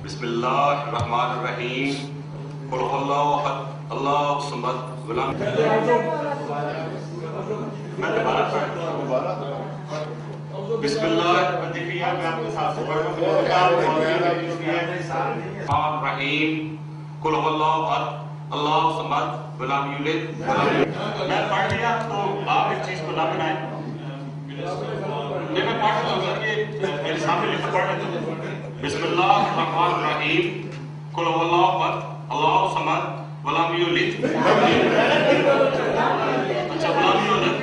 बिस्मिल्लाहिर्रहमानिर्रहीम कुल हुवल्लाहु अहद अल्लाहु समद वलम बिस्मिल्लाहिर्रहमानिर्रहीम मैं आपके साथ से पढ़ रहा रहीम कुल हुवल्लाहु अहद अल्लाहु समद वलम यूलिद। मैं पढ़ लिया तो आप इस चीज को ना बनाएं। मैं पढ़ रहा हूँ कि मेरे सामने लिखा पढ़ रहे थे बिस्मिल्लाहिर्रहमानिर्रहीम कुल हुवल्लाहु अहद अल्लाहु समद वलम यूलिद। अच्छा वलम यूलिद